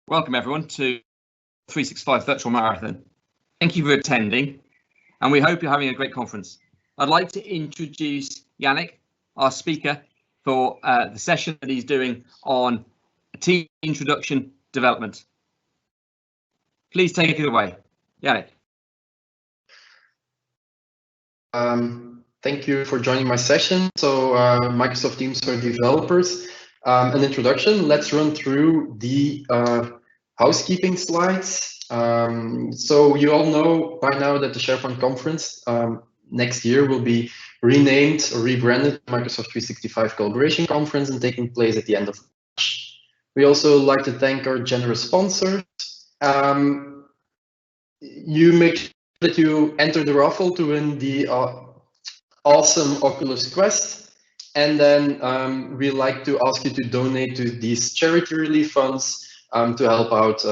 Welcome everyone to 365 Virtual Marathon. Thank you for attending, and we hope you're having a great conference. I'd like to introduce Yannick, our speaker, for the session that he's doing on team introduction development. Please take it away, Yannick. Thank you for joining my session. So Microsoft Teams for developers. An introduction. Let's run through the housekeeping slides. So you all know by now that the SharePoint conference next year will be renamed or rebranded Microsoft 365 Collaboration Conference and taking place at the end of March. We also like to thank our generous sponsors. You make sure that you enter the raffle to win the awesome Oculus Quest. And then we like to ask you to donate to these charity relief funds to help out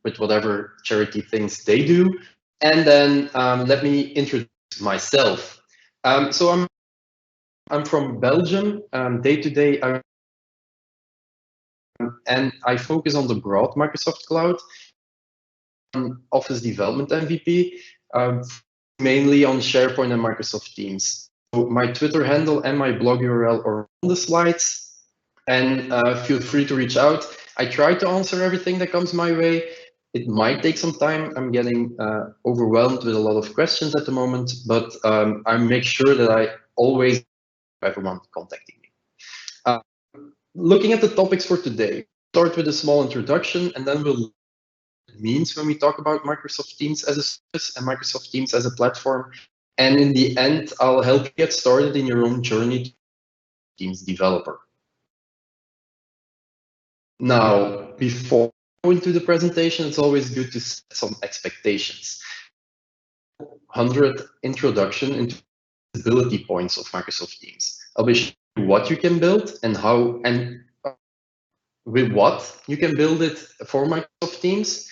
with whatever charity things they do. And then let me introduce myself. So I'm from Belgium. Day to day, and I focus on the broad Microsoft Cloud. Office Development MVP, mainly on SharePoint and Microsoft Teams. So my Twitter handle and my blog URL are on the slides, and feel free to reach out. I try to answer everything that comes my way. It might take some time. I'm getting overwhelmed with a lot of questions at the moment, but I make sure that I always have everyone contacting me. Looking at the topics for today, start with a small introduction, and then we'll means when we talk about Microsoft Teams as a service and Microsoft Teams as a platform. And in the end, I'll help you get started in your own journey to Teams developer. Now, before going to the presentation, it's always good to set some expectations. 100 introduction into ability points of Microsoft Teams. I'll be showing you what you can build and how and with what you can build it for Microsoft Teams.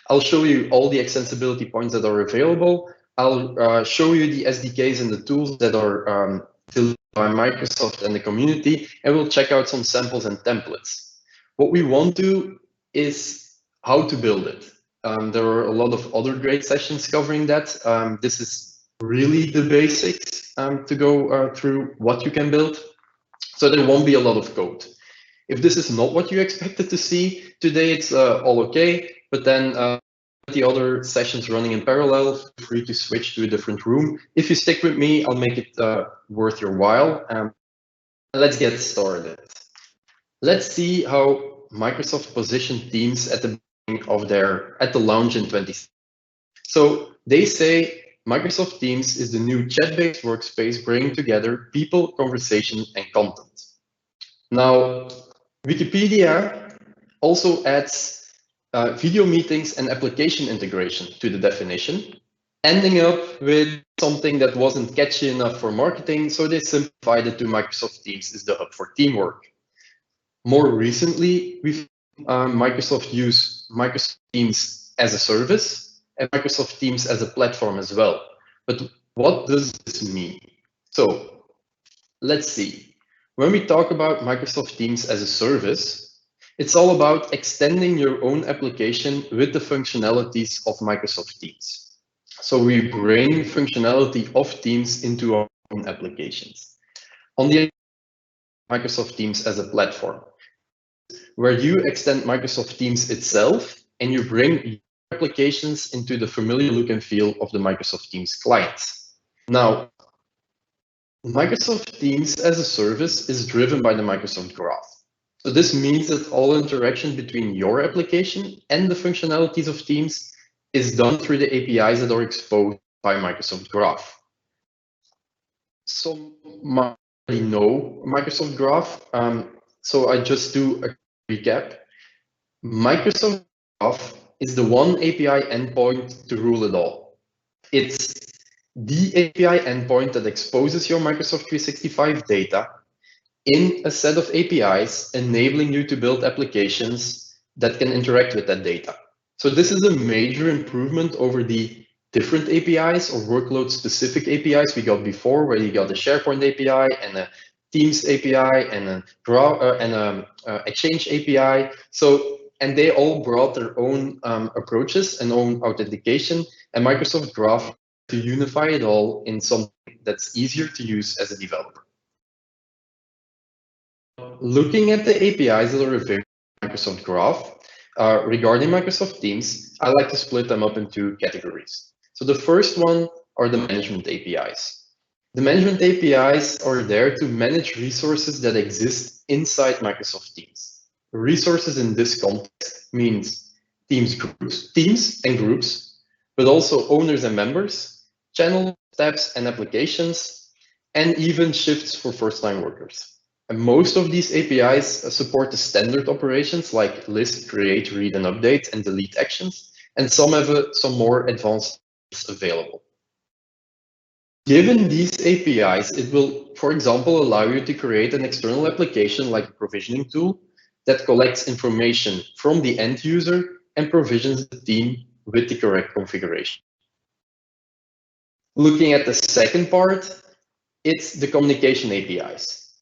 I'll show you all the extensibility points that are available. I'll show you the SDKs and the tools that are delivered by Microsoft and the community, and we'll check out some samples and templates. What we want to is how to build it. There are a lot of other great sessions covering that. This is really the basics to go through what you can build. So there won't be a lot of code. If this is not what you expected to see today, it's all okay. But then the other sessions running in parallel, feel free to switch to a different room. If you stick with me, I'll make it worth your while. Let's get started. Let's see how Microsoft positioned Teams at the beginning of at the launch in 2016. So they say Microsoft Teams is the new chat-based workspace bringing together people, conversation, and content. Now, Wikipedia also adds video meetings and application integration to the definition, ending up with something that wasn't catchy enough for marketing, so they simplified it to Microsoft Teams is the hub for teamwork. More recently, we've Microsoft use Microsoft Teams as a service and Microsoft Teams as a platform as well. But what does this mean? So let's see. When we talk about Microsoft Teams as a service, it's all about extending your own application with the functionalities of Microsoft Teams. So we bring functionality of Teams into our own applications. On the other hand, Microsoft Teams as a platform, where you extend Microsoft Teams itself and you bring applications into the familiar look and feel of the Microsoft Teams clients. Now, Microsoft Teams as a service is driven by the Microsoft Graph. So this means that all interaction between your application and the functionalities of Teams is done through the APIs that are exposed by Microsoft Graph. Some might already know Microsoft Graph, so I just do a recap. Microsoft Graph is the one API endpoint to rule it all. It's the API endpoint that exposes your Microsoft 365 data in a set of APIs, enabling you to build applications that can interact with that data. So this is a major improvement over the different APIs or workload-specific APIs we got before, where you got a SharePoint API and a Teams API and a Exchange API. So and they all brought their own approaches and own authentication, and Microsoft Graph to unify it all in something that's easier to use as a developer. Looking at the APIs that are available in Microsoft Graph, regarding Microsoft Teams, I like to split them up into categories. So the first one are the management APIs. The management APIs are there to manage resources that exist inside Microsoft Teams. Resources in this context means teams and groups, but also owners and members, channels, tabs and applications, and even shifts for first-time workers. And most of these APIs support the standard operations like list, create, read, and update, and delete actions, and some have some more advanced available. Given these APIs, it will, for example, allow you to create an external application like a provisioning tool that collects information from the end user and provisions the team with the correct configuration. Looking at the second part, it's the communication APIs.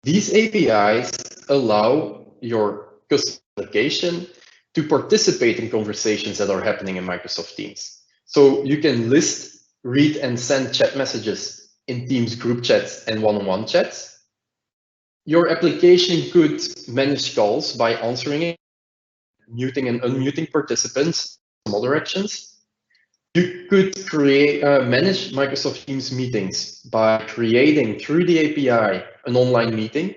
These APIs allow your custom application to participate in conversations that are happening in Microsoft Teams. So you can list, read, and send chat messages in Teams group chats and one-on-one chats. Your application could manage calls by answering it, muting and unmuting participants, some other actions. You could manage Microsoft Teams meetings by creating through the API an online meeting,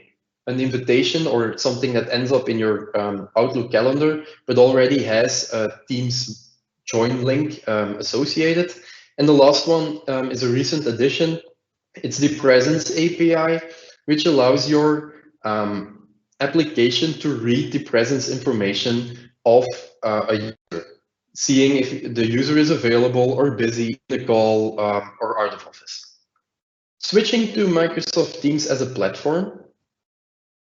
an invitation or something that ends up in your Outlook calendar, but already has a Teams join link associated. And the last one is a recent addition. It's the Presence API, which allows your application to read the presence information of a user, seeing if the user is available or busy, in the call, or out of office. Switching to Microsoft Teams as a platform,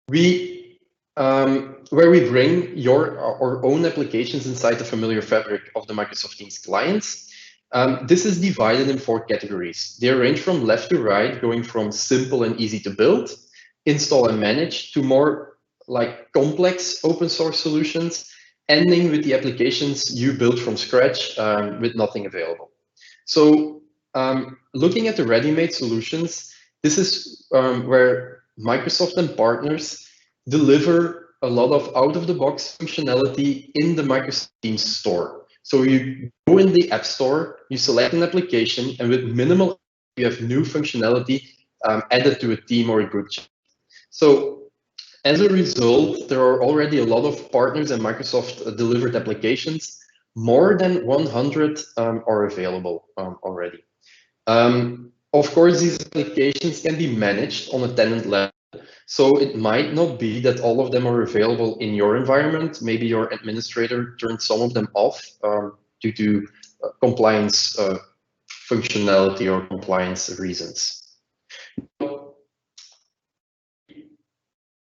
where we bring our own applications inside the familiar fabric of the Microsoft Teams clients. This is divided in 4 categories. They range from left to right, going from simple and easy to build, install and manage, to more like complex open source solutions, ending with the applications you build from scratch with nothing available. So looking at the ready-made solutions, this is where Microsoft and partners deliver a lot of out-of-the-box functionality in the Microsoft Teams store. So you go in the App Store, you select an application, and with minimal, you have new functionality added to a team or a group chat. So as a result, there are already a lot of partners and Microsoft delivered applications. More than 100 are available already. Of course, these applications can be managed on a tenant level. So it might not be that all of them are available in your environment. Maybe your administrator turned some of them off due to compliance functionality or compliance reasons.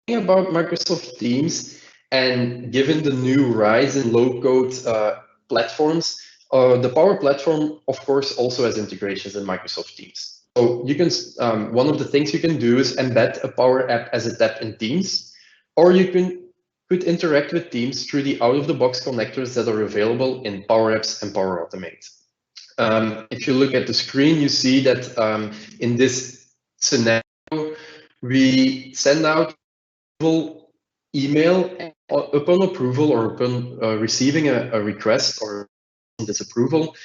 About Microsoft Teams, and given the new rise in low-code platforms, the Power Platform, of course, also has integrations in Microsoft Teams. So you can, one of the things you can do is embed a Power App as a tab in Teams, or you could interact with Teams through the out-of-the-box connectors that are available in Power Apps and Power Automate. If you look at the screen, you see that in this scenario, we send out email upon approval or upon receiving a request or disapproval.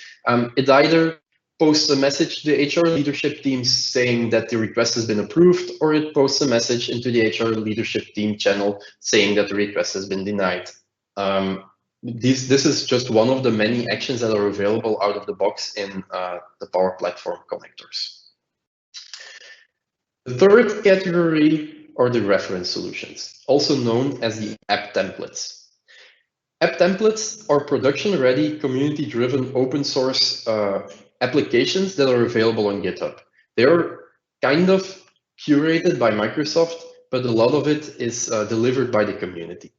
It either posts a message to the HR leadership team saying that the request has been approved, or it posts a message into the HR leadership team channel saying that the request has been denied. This is just one of the many actions that are available out of the box in the Power Platform connectors. The third category are the reference solutions, also known as the app templates. App templates are production-ready, community-driven, open-source applications that are available on GitHub. They're kind of curated by Microsoft, but a lot of it is delivered by the community.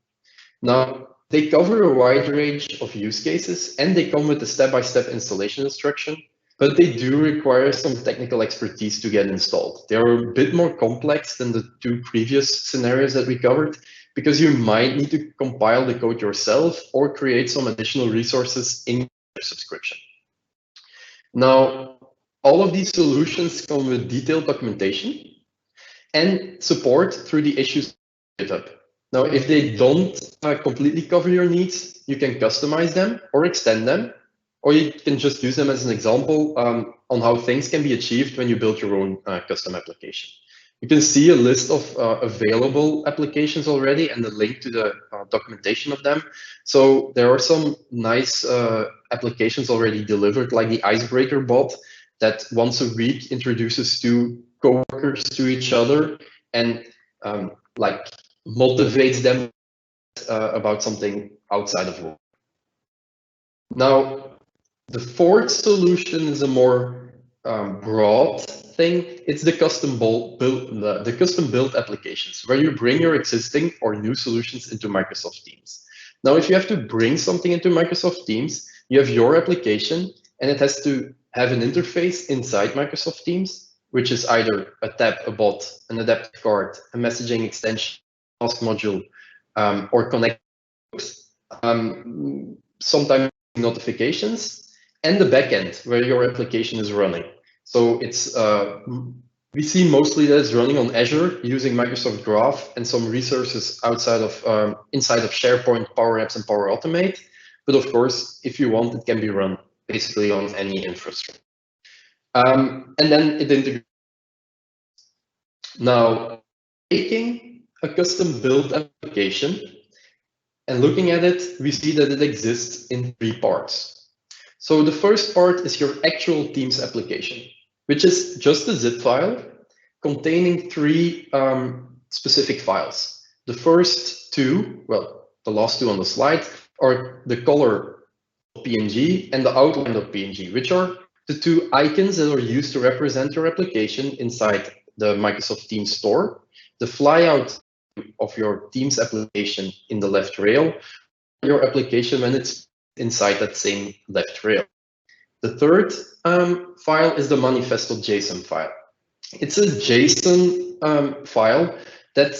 Now, they cover a wide range of use cases, and they come with a step-by-step installation instruction, but they do require some technical expertise to get installed. They're a bit more complex than the 2 previous scenarios that we covered, because you might need to compile the code yourself or create some additional resources in your subscription. Now, all of these solutions come with detailed documentation and support through the issues GitHub. Now, if they don't completely cover your needs, you can customize them or extend them, or you can just use them as an example on how things can be achieved when you build your own custom application. You can see a list of available applications already and a link to the documentation of them. So there are some nice applications already delivered, like the Icebreaker bot that once a week introduces two coworkers to each other and like motivates them about something outside of work. Now, the fourth solution is a more broad thing. It's the custom built applications, where you bring your existing or new solutions into Microsoft Teams. Now, if you have to bring something into Microsoft Teams, you have your application, and it has to have an interface inside Microsoft Teams, which is either a tab, a bot, an adaptive card, a messaging extension, task module, or connect, sometimes notifications, and the backend where your application is running. So it's we see mostly that it's running on Azure using Microsoft Graph and some resources outside of inside of SharePoint, Power Apps, and Power Automate. But of course, if you want, it can be run basically on any infrastructure. And then it integrates. Now, taking a custom built application and looking at it, we see that it exists in three parts. So the first part is your actual Teams application, which is just a zip file containing three specific files. The first two, well, the last two on the slide, are the color.png and the outline.png, which are the two icons that are used to represent your application inside the Microsoft Teams store. The flyout of your Teams application in the left rail, your application when it's inside that same left rail. The third file is the manifest.json file. It's a JSON file that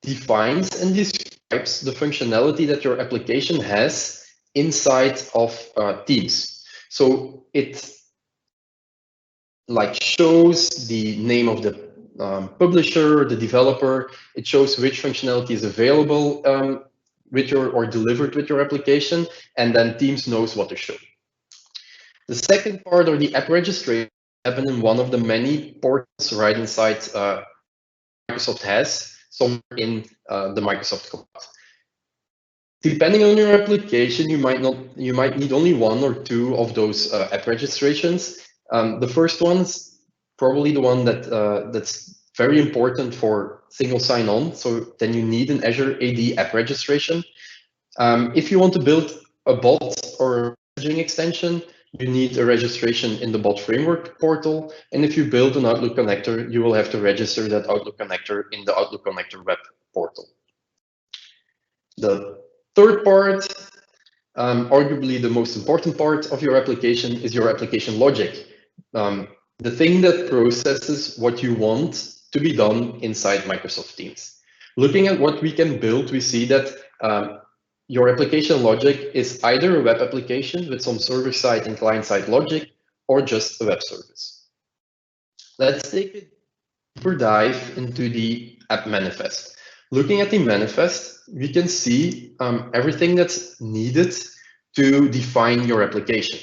defines and describes the functionality that your application has inside of Teams. So it like shows the name of the publisher, the developer. It shows which functionality is available with your or delivered with your application, and then Teams knows what to show. The second part, or the app registration, happen in one of the many portals right inside Microsoft has, somewhere in the Microsoft Cloud. Depending on your application, you might need only one or two of those app registrations. The first one's probably the one that's very important for single sign-on. So then you need an Azure AD app registration. If you want to build a bot or a messaging extension, you need a registration in the bot framework portal. And if you build an Outlook connector, you will have to register that Outlook connector in the Outlook connector web portal. The third part, arguably the most important part of your application, is your application logic. The thing that processes what you want to be done inside Microsoft Teams. Looking at what we can build, we see that your application logic is either a web application with some server-side and client-side logic, or just a web service. Let's take a deeper dive into the app manifest. Looking at the manifest, we can see everything that's needed to define your application.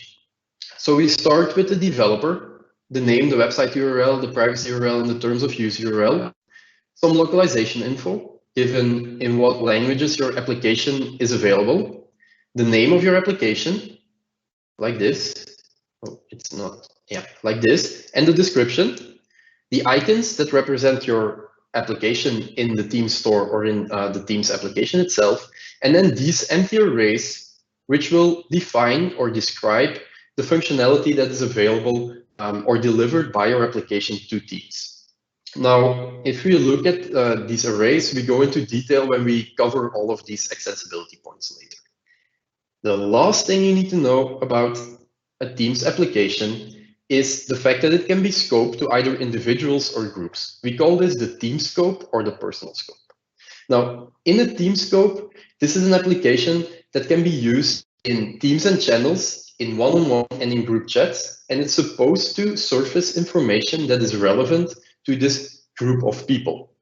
So we start with the developer, the name, the website URL, the privacy URL, and the terms of use URL, some localization info, given in what languages your application is available, the name of your application, like this. Oh, it's not, yeah, like this, and the description, the icons that represent your application in the Teams store or in the Teams application itself, and then these empty arrays, which will define or describe the functionality that is available or delivered by your application to Teams. Now, if we look at these arrays, we go into detail when we cover all of these extensibility points later. The last thing you need to know about a Teams application is the fact that it can be scoped to either individuals or groups. We call this the team scope or the personal scope. Now, in a team scope, this is an application that can be used in teams and channels, in one-on-one and in group chats, and it's supposed to surface information that is relevant to this group of people.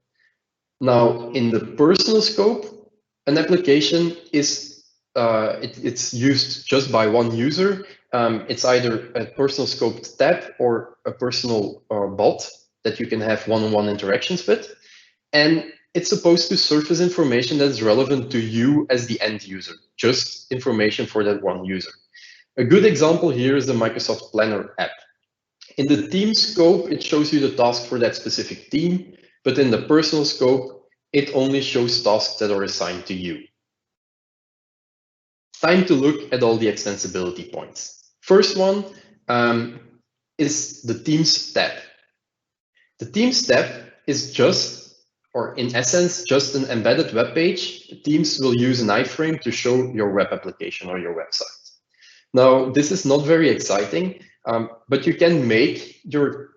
Now, in the personal scope, an application is it's used just by one user. It's either a personal scoped tab or a personal bot that you can have one-on-one interactions with. And it's supposed to surface information that is relevant to you as the end user, just information for that one user. A good example here is the Microsoft Planner app. In the team scope, it shows you the task for that specific team, but in the personal scope, it only shows tasks that are assigned to you. Time to look at all the extensibility points. First one is the Teams tab. The Teams tab is just, or in essence, just an embedded web page. Teams will use an iframe to show your web application or your website. Now, this is not very exciting, but you can make your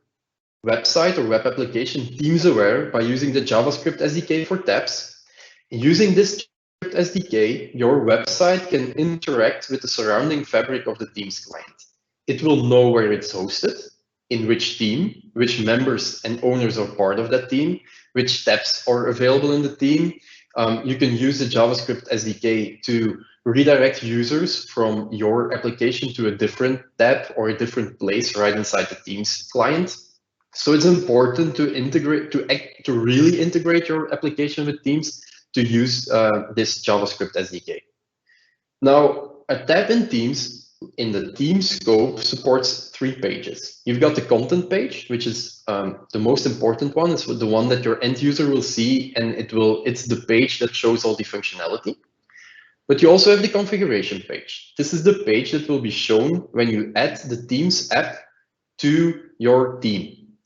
website or web application Teams aware by using the JavaScript SDK for tabs. Using this JavaScript SDK, your website can interact with the surrounding fabric of the Teams client. It will know where it's hosted, in which team, which members and owners are part of that team, which tabs are available in the team. You can use the JavaScript SDK to redirect users from your application to a different tab or a different place right inside the Teams client. So it's important to integrate, to really integrate your application with Teams to use this JavaScript SDK. Now, a tab in Teams in the team scope supports 3 pages. You've got the content page, which is the most important one. It's the one that your end user will see, and it's the page that shows all the functionality. But you also have the configuration page. This is the page that will be shown when you add the Teams app to your team.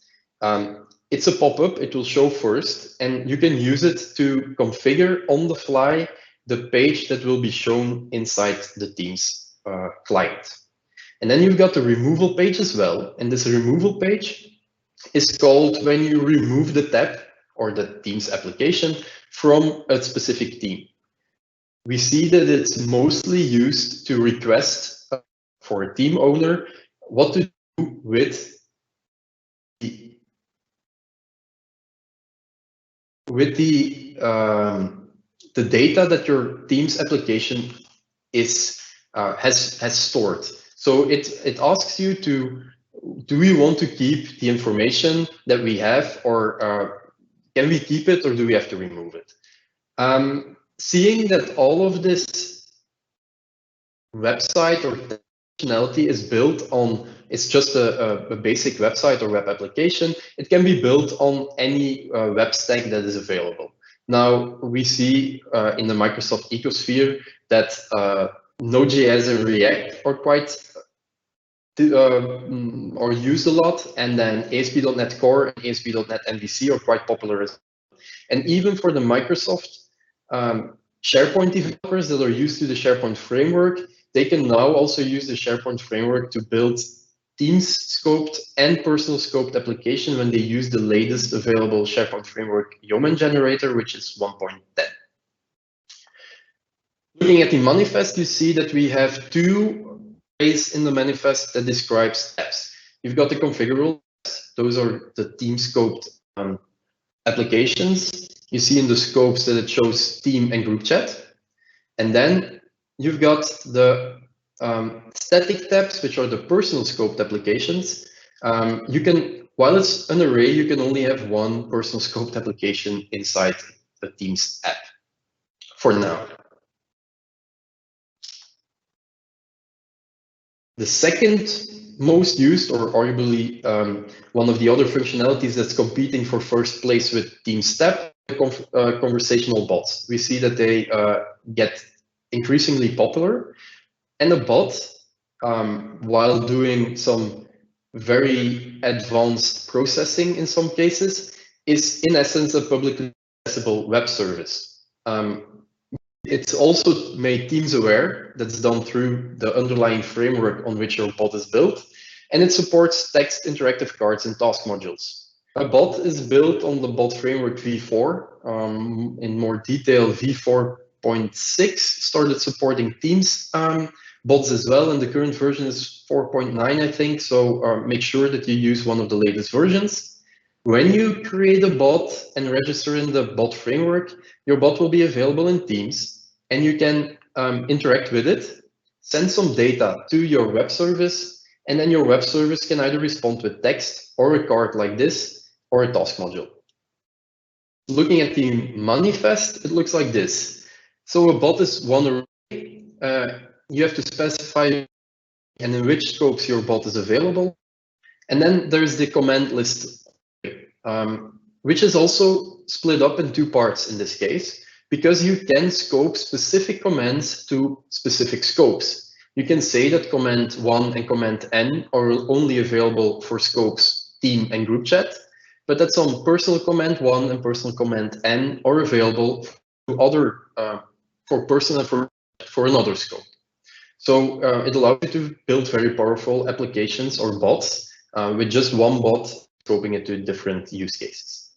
It's a pop-up, it will show first, and you can use it to configure on the fly the page that will be shown inside the Teams client. And then you've got the removal page as well. And this removal page is called when you remove the tab or the Teams application from a specific team. We see that it's mostly used to request for a team owner what to do with the data that your Teams application has stored. So it asks you to, do we want to keep the information that we have, or can we keep it, or do we have to remove it? Seeing that all of this website or functionality is built on, it's just a basic website or web application, it can be built on any web stack that is available. Now, we see in the Microsoft ecosphere that Node.js and React are quite are used a lot, and then ASP.NET Core and ASP.NET MVC are quite popular as well. And even for the Microsoft SharePoint developers that are used to the SharePoint framework, they can now also use the SharePoint framework to build Teams scoped and personal scoped application when they use the latest available SharePoint framework Yeoman generator, which is 1.10. Looking at the manifest, you see that we have 2 ways in the manifest that describes tabs. You've got the configurable tabs. Those are the team scoped applications. You see in the scopes that it shows team and group chat. And then you've got the static tabs, which are the personal scoped applications. You can, while it's an array, you can only have 1 personal scoped application inside the Teams app for now. The second most used, or arguably one of the other functionalities that's competing for first place with Teams tab, conversational bots. We see that they get increasingly popular, and a bot, while doing some very advanced processing in some cases, is in essence a publicly accessible web service. It's also made Teams aware. That's done through the underlying framework on which your bot is built, and it supports text interactive cards and task modules. A bot is built on the bot framework v4. In more detail, v4.6 started supporting Teams bots as well, and the current version is 4.9, I think. So make sure that you use one of the latest versions. When you create a bot and register in the bot framework, your bot will be available in Teams, and you can interact with it, send some data to your web service, and then your web service can either respond with text or a card like this, or a task module. Looking at the manifest, it looks like this. So a bot is one array. You have to specify and in which scopes your bot is available. And then there's the command list, which is also split up in two parts in this case, because you can scope specific commands to specific scopes. You can say that command 1 and command n are only available for scopes team and group chat, but that some personal command 1 and personal command n are available to other for personal for another scope. So it allows you to build very powerful applications or bots with just one bot scoping it to different use cases.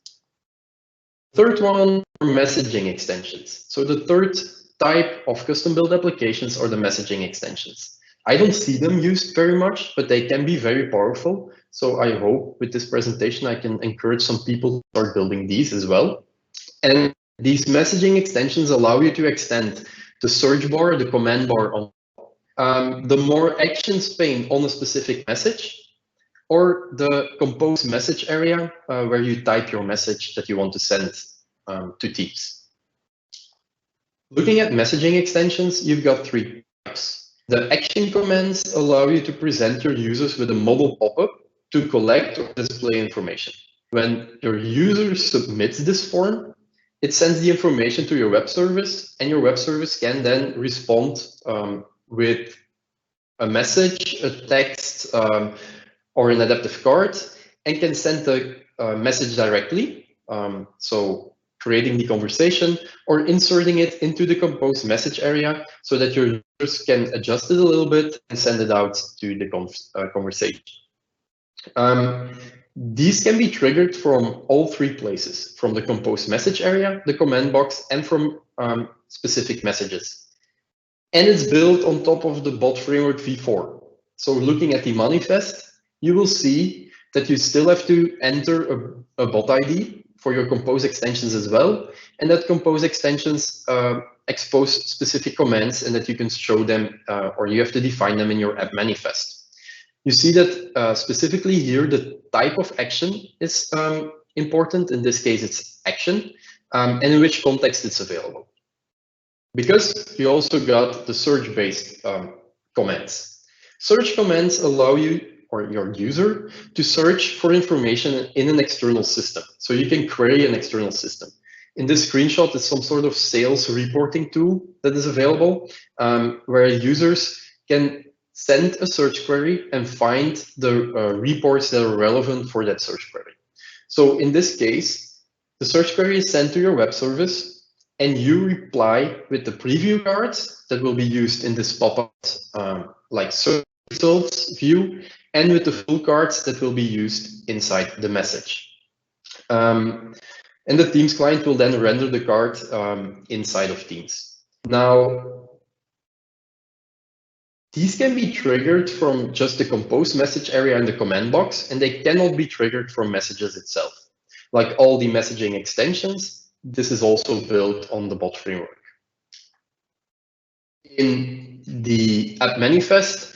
Third one are messaging extensions. So the third type of custom built applications are the messaging extensions. I don't see them used very much, but they can be very powerful. So I hope with this presentation, I can encourage some people to start building these as well. And these messaging extensions allow you to extend the search bar, the command bar on the more actions pane on a specific message, or the compose message area where you type your message that you want to send to Teams. Looking at messaging extensions, you've got three types. The action commands allow you to present your users with a model pop-up to collect or display information. When your user submits this form, it sends the information to your web service, and your web service can then respond with a message, a text, or an adaptive card, and can send the message directly. So creating the conversation or inserting it into the compose message area so that your users can adjust it a little bit and send it out to the conversation. These can be triggered from all three places, from the compose message area, the command box, and from specific messages. And it's built on top of the bot framework v4. So looking at the manifest, you will see that you still have to enter a bot ID for your compose extensions as well, and that compose extensions expose specific commands and that you can show them or you have to define them in your app manifest. You see that specifically here, the type of action is important. In this case, it's action, and in which context it's available. Because you also got the search-based commands. Search commands allow you or your user to search for information in an external system. So you can query an external system. In this screenshot, it's some sort of sales reporting tool that is available where users can send a search query and find the reports that are relevant for that search query. So in this case, the search query is sent to your web service and you reply with the preview cards that will be used in this pop-up like search results view, and with the full cards that will be used inside the message. And the Teams client will then render the card inside of Teams. Now, these can be triggered from just the compose message area in the command box, and they cannot be triggered from messages itself. Like all the messaging extensions, this is also built on the bot framework. In the app manifest,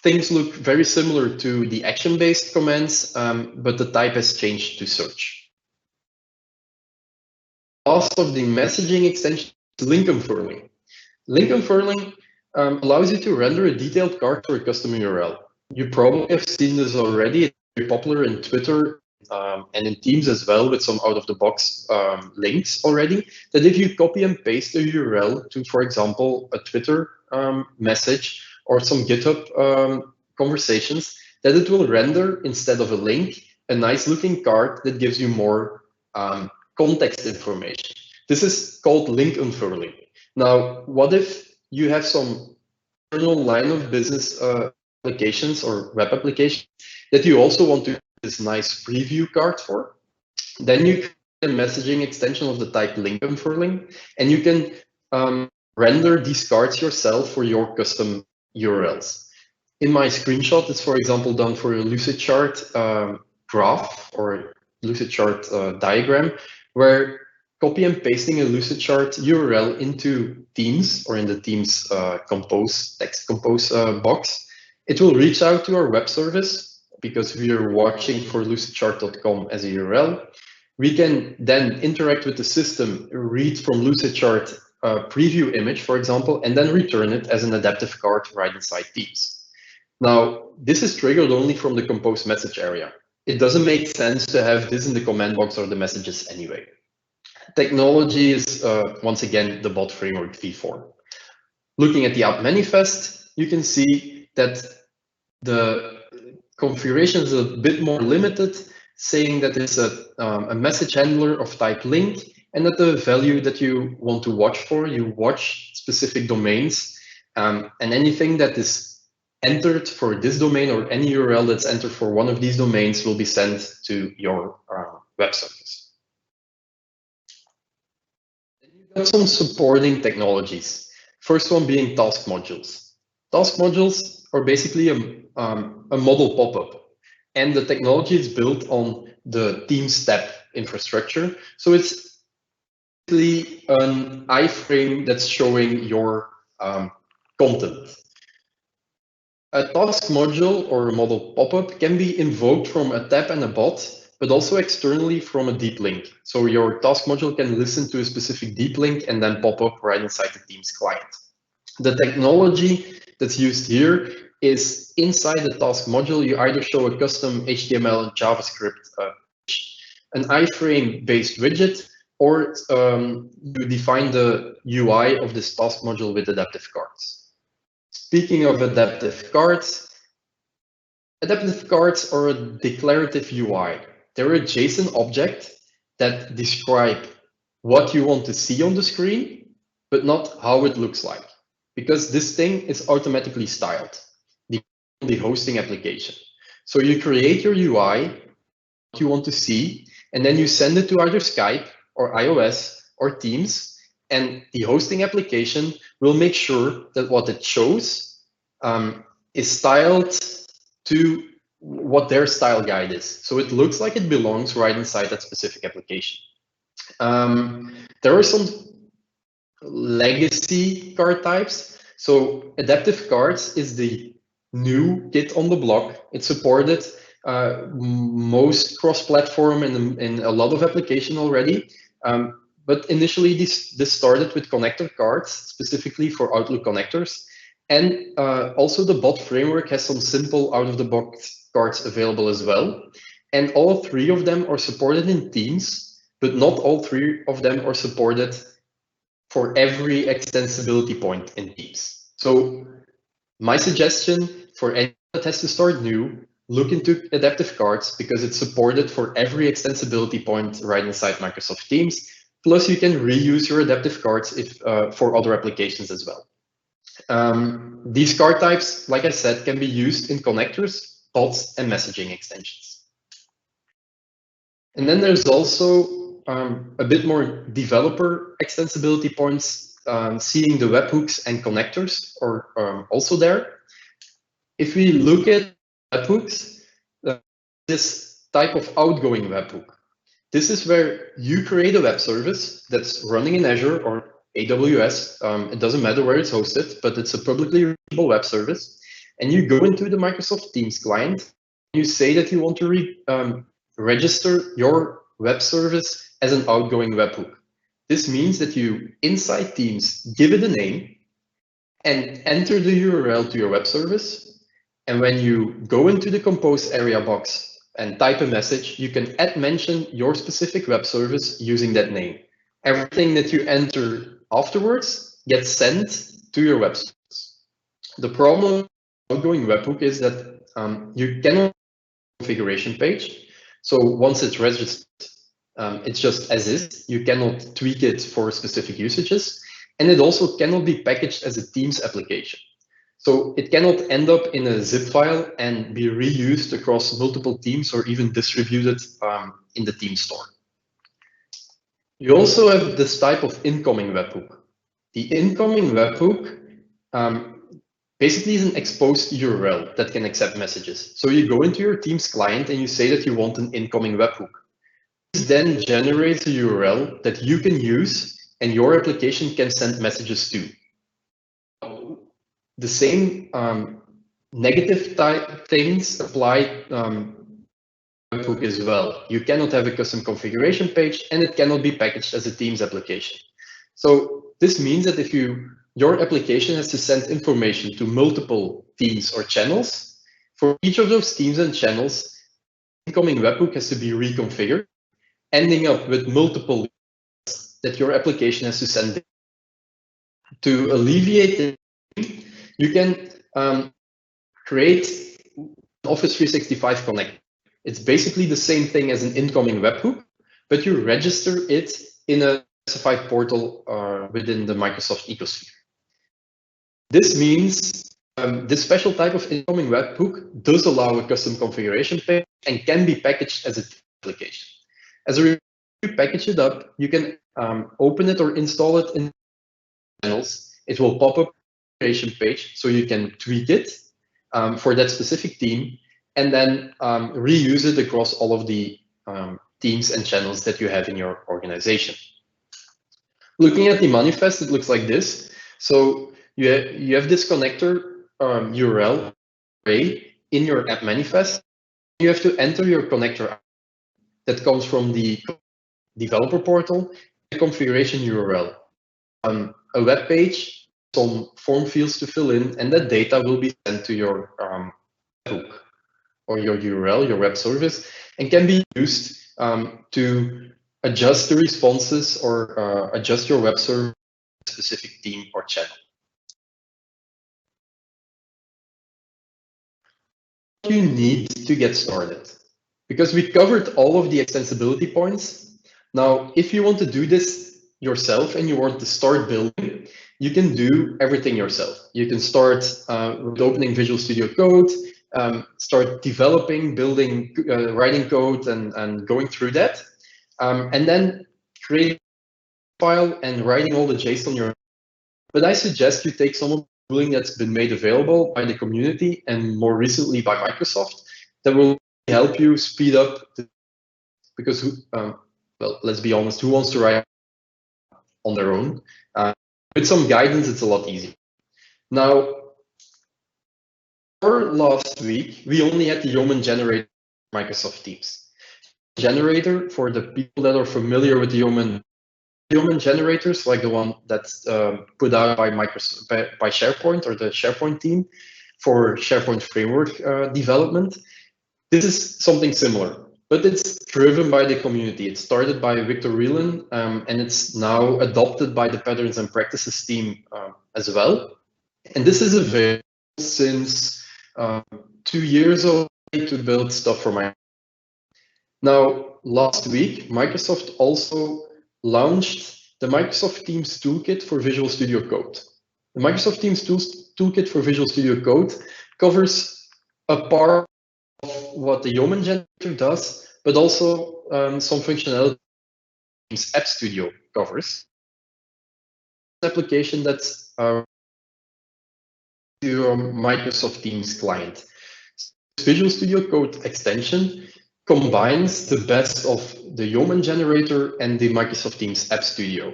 things look very similar to the action-based commands, but the type has changed to search. Last of the messaging extension is link unfurling. Link unfurling allows you to render a detailed card for a custom URL. You probably have seen this already. It's very popular in Twitter and in Teams as well, with some out-of-the-box links already, that if you copy and paste a URL to, for example, a Twitter message or some GitHub conversations, that it will render, instead of a link, a nice-looking card that gives you more context information. This is called link unfurling. Now, what if you have some internal line of business applications or web applications that you also want to use this nice preview card for? Then you create a messaging extension of the type link unfurling, and you can render these cards yourself for your custom URLs. In my screenshot, it's for example done for a Lucidchart graph or Lucidchart diagram, where copy and pasting a Lucidchart URL into Teams or in the Teams text compose box, it will reach out to our web service because we are watching for lucidchart.com as a URL. We can then interact with the system, read from Lucidchart preview image, for example, and then return it as an adaptive card right inside Teams. Now, this is triggered only from the compose message area. It doesn't make sense to have this in the command box or the messages anyway. Technology is, once again, the bot framework v4. Looking at the app manifest, you can see that the configuration is a bit more limited, saying that it's a message handler of type link, and that the value that you want to watch for, you watch specific domains, and anything that is entered for this domain or any URL that's entered for one of these domains will be sent to your web service. You've got some supporting technologies. First one being task modules. Task modules are basically a model pop-up, and the technology is built on the Teams tab infrastructure. So it's basically an iframe that's showing your content. A task module or a model pop-up can be invoked from a tab and a bot, but also externally from a deep link. So your task module can listen to a specific deep link and then pop up right inside the Teams client. The technology that's used here is inside the task module, you either show a custom HTML and JavaScript an iframe-based widget, or you define the UI of this task module with adaptive cards. Speaking of adaptive cards are a declarative UI. They're a JSON object that describe what you want to see on the screen, but not how it looks like, because this thing is automatically styled, the hosting application. So you create your UI, what you want to see, and then you send it to either Skype or iOS or Teams, and the hosting application will make sure that what it shows is styled to what their style guide is. So it looks like it belongs right inside that specific application. There are some legacy card types. So adaptive cards is the new kid on the block. It's supported most cross-platform in a lot of application already. But initially, this started with connector cards, specifically for Outlook connectors. And also the bot framework has some simple out-of-the-box cards available as well. And all three of them are supported in Teams, but not all three of them are supported for every extensibility point in Teams. So my suggestion for anyone that has to start new, look into adaptive cards because it's supported for every extensibility point right inside Microsoft Teams. Plus, you can reuse your adaptive cards if for other applications as well. These card types, like I said, can be used in connectors, bots, and messaging extensions. And then there's also a bit more developer extensibility points, seeing the webhooks and connectors are also there. If we look at webhooks, this type of outgoing webhook, this is where you create a web service that's running in Azure or AWS. It doesn't matter where it's hosted, but it's a publicly reachable web service. And you go into the Microsoft Teams client. You say that you want to register your web service as an outgoing webhook. This means that you, inside Teams, give it a name and enter the URL to your web service. And when you go into the compose area box and type a message, you can mention your specific web service using that name. Everything that you enter afterwards gets sent to your web service. The problem with outgoing webhook is that you cannot configuration page. So once it's registered, it's just as is. You cannot tweak it for specific usages. And it also cannot be packaged as a Teams application. So it cannot end up in a zip file and be reused across multiple teams or even distributed in the Teams store. You also have this type of incoming webhook. The incoming webhook basically is an exposed URL that can accept messages. So you go into your Teams client and you say that you want an incoming webhook. This then generates a URL that you can use and your application can send messages to. The same negative type things apply webhook as well. You cannot have a custom configuration page and it cannot be packaged as a Teams application. So this means that if your application has to send information to multiple teams or channels, for each of those teams and channels, incoming webhook has to be reconfigured, ending up with multiple that your application has to send. To alleviate it, you can create Office 365 Connect. It's basically the same thing as an incoming webhook, but you register it in a specified portal within the Microsoft ecosphere. This means this special type of incoming webhook does allow a custom configuration page and can be packaged as an application. As a result, you package it up, you can open it or install it in channels. It will pop up a configuration page, so you can tweak it for that specific team, and then reuse it across all of the teams and channels that you have in your organization. Looking at the manifest, it looks like this. So you have this connector URL array in your app manifest. You have to enter your connector that comes from the developer portal, the configuration URL, a web page, some form fields to fill in, and that data will be sent to your hook or your URL, your web service, and can be used to adjust the responses or adjust your web service to a specific team or channel. You need to get started, because we covered all of the extensibility points. Now, if you want to do this yourself and you want to start building, you can do everything yourself. You can start with opening Visual Studio Code, start developing, building, writing code, and going through that, and then create a file and writing all the JSON yourself. But I suggest you take some of the tooling that's been made available by the community and more recently by Microsoft that will help you speed up. Because, well, let's be honest, who wants to write on their own? With some guidance, it's a lot easier. Now, for last week, we only had the Yeoman generator Microsoft Teams. Generator, for the people that are familiar with the Yeoman generators, like the one that's put out by Microsoft, by SharePoint or the SharePoint team for SharePoint framework development. This is something similar, but it's driven by the community. It started by Victor Reelan, and it's now adopted by the Patterns and Practices team as well. And this is available since 2 years already to build stuff for Microsoft. Now, last week, Microsoft also launched the Microsoft Teams Toolkit for Visual Studio Code. The Microsoft Teams Toolkit for Visual Studio Code covers a part of what the Yeoman generator does, but also some functionality Teams App Studio covers. An application that's your Microsoft Teams client. Visual Studio Code extension combines the best of the Yeoman generator and the Microsoft Teams App Studio.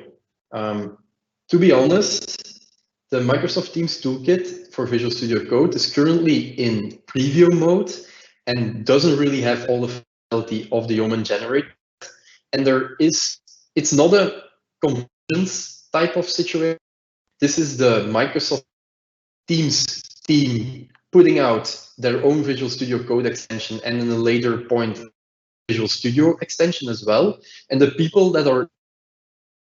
To be honest, the Microsoft Teams Toolkit for Visual Studio Code is currently in preview mode and doesn't really have all the functionality of the Yeoman generator. And it's not a convergence type of situation. This is the Microsoft Teams team putting out their own Visual Studio Code extension, and in a later point, Visual Studio extension as well. And the people that are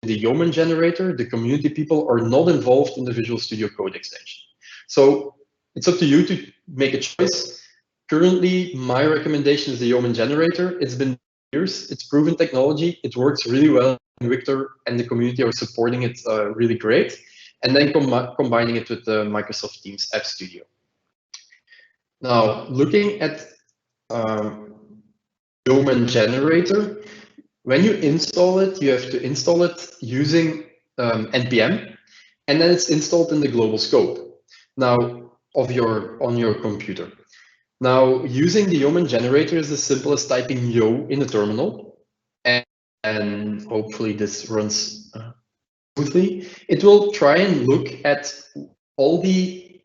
in the Yeoman generator, the community people, are not involved in the Visual Studio Code extension. So it's up to you to make a choice. Currently, my recommendation is the Yeoman generator. It's been years, it's proven technology, it works really well. Victor and the community are supporting it really great. And then combining it with the Microsoft Teams App Studio. Now, looking at Yeoman generator, when you install it, you have to install it using npm, and then it's installed in the global scope now on your computer. Now, using the Yeoman generator is as simple as typing yo in a terminal, and hopefully this runs smoothly. It will try and look at all the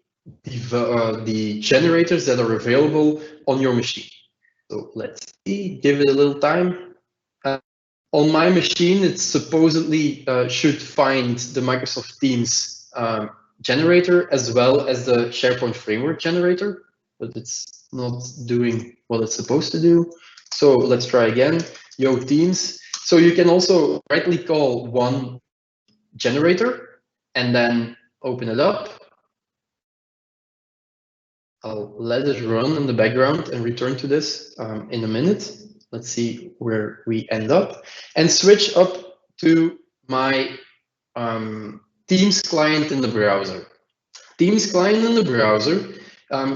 generators that are available on your machine. So let's see, give it a little time. On my machine, it supposedly should find the Microsoft Teams generator as well as the SharePoint Framework generator, but it's not doing what it's supposed to do. So let's try again, yo Teams. So you can also rightly call one generator and then open it up. I'll let it run in the background and return to this in a minute. Let's see where we end up, and switch up to my Teams client in the browser. Teams client in the browser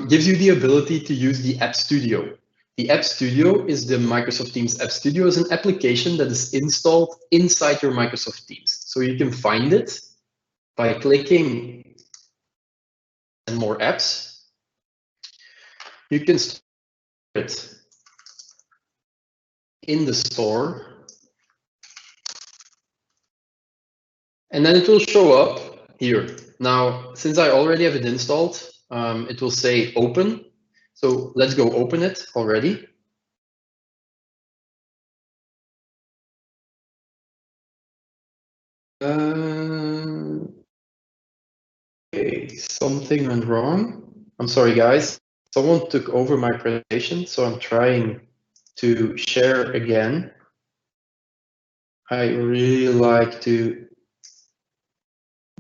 gives you the ability to use the App Studio. The App Studio is the Microsoft Teams App Studio is an application that is installed inside your Microsoft Teams. So you can find it by clicking and more apps. You can store it in the store, and then it will show up here. Now, since I already have it installed, it will say open. So let's go open it already. Okay, something went wrong. I'm sorry, guys. Someone took over my presentation, so I'm trying to share again. I really like to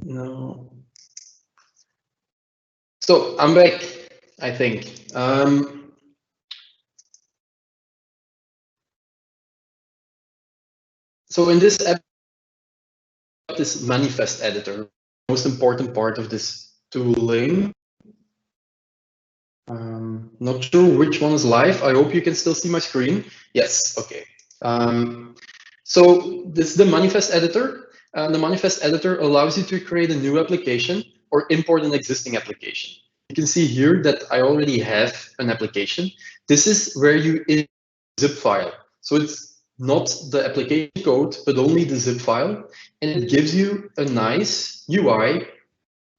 know. So I'm back, I think. So in this app, this manifest editor, most important part of this tooling. Not sure which one is live. I hope you can still see my screen. Yes, okay. So this is the manifest editor. The manifest editor allows you to create a new application or import an existing application. You can see here that I already have an application. This is where you import zip file. So it's not the application code, but only the zip file. And it gives you a nice UI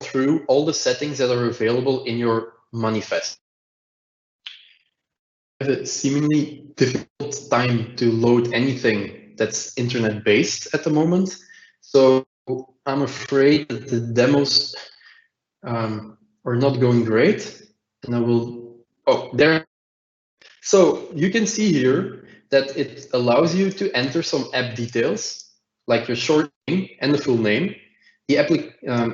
through all the settings that are available in your manifest. I have a seemingly difficult time to load anything that's internet based at the moment. So I'm afraid that the demos are not going great. And I will, oh, there. So you can see here that it allows you to enter some app details, like your short name and the full name, the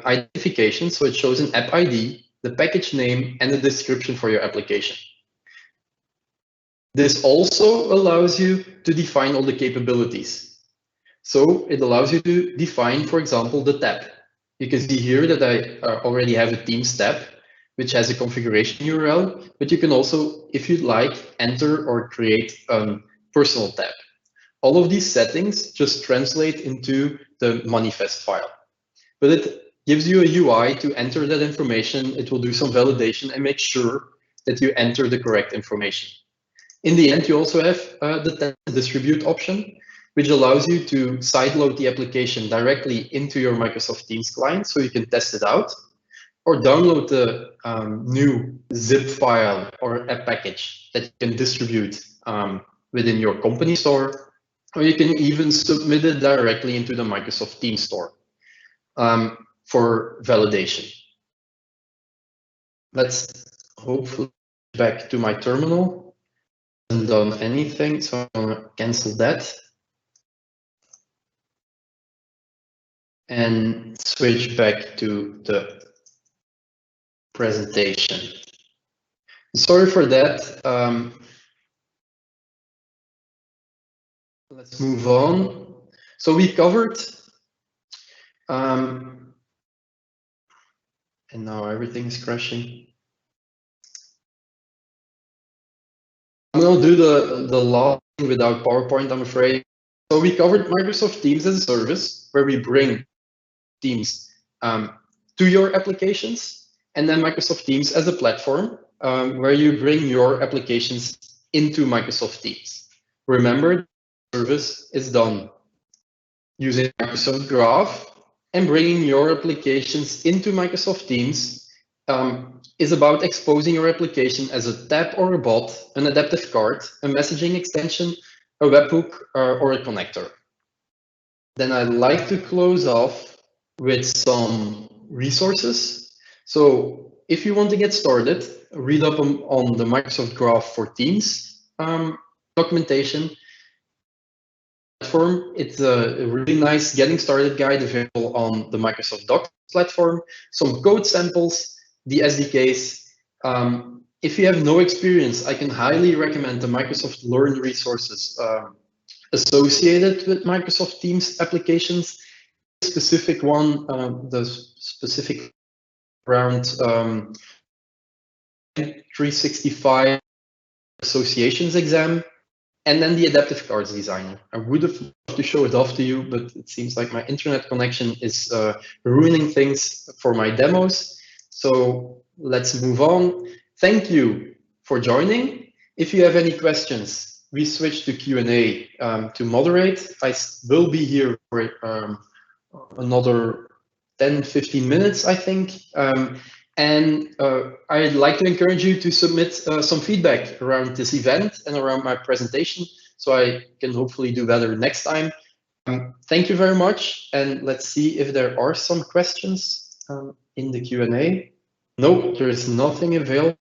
identification, so it shows an app ID, the package name, and the description for your application. This also allows you to define all the capabilities. So it allows you to define, for example, the tab. You can see here that I already have a Teams tab, which has a configuration URL, but you can also, if you'd like, enter or create a personal tab. All of these settings just translate into the manifest file, but it gives you a UI to enter that information. It will do some validation and make sure that you enter the correct information. In the end, you also have the distribute option, which allows you to sideload the application directly into your Microsoft Teams client so you can test it out, or download the new zip file or app package that you can distribute within your company store, or you can even submit it directly into the Microsoft Teams store for validation. Let's hopefully back to my terminal. Hasn't done anything, so I'm going to cancel that and switch back to the presentation. Sorry for that. Let's move on. So we covered, and now everything's crashing. I'm going to do the last thing without PowerPoint, I'm afraid. So we covered Microsoft Teams as a service, where we bring Teams to your applications, and then Microsoft Teams as a platform, where you bring your applications into Microsoft Teams. Remember, the service is done using Microsoft Graph, and bringing your applications into Microsoft Teams is about exposing your application as a tab or a bot, an adaptive card, a messaging extension, a webhook, or a connector. Then I'd like to close off with some resources. So if you want to get started, read up on the Microsoft Graph for Teams documentation. Platform. It's a really nice getting started guide available on the Microsoft Docs platform, some code samples, the SDKs. If you have no experience, I can highly recommend the Microsoft Learn resources associated with Microsoft Teams applications. The specific one, the specific around 365 associations exam, and then the adaptive cards designer. I would have loved to show it off to you, but it seems like my internet connection is ruining things for my demos. So let's move on. Thank you for joining. If you have any questions, we switch to Q&A to moderate. I will be here for another 10-15 minutes, I think. And I'd like to encourage you to submit some feedback around this event and around my presentation, so I can hopefully do better next time. Thank you very much, and let's see if there are some questions in the Q&A. No, there is nothing available.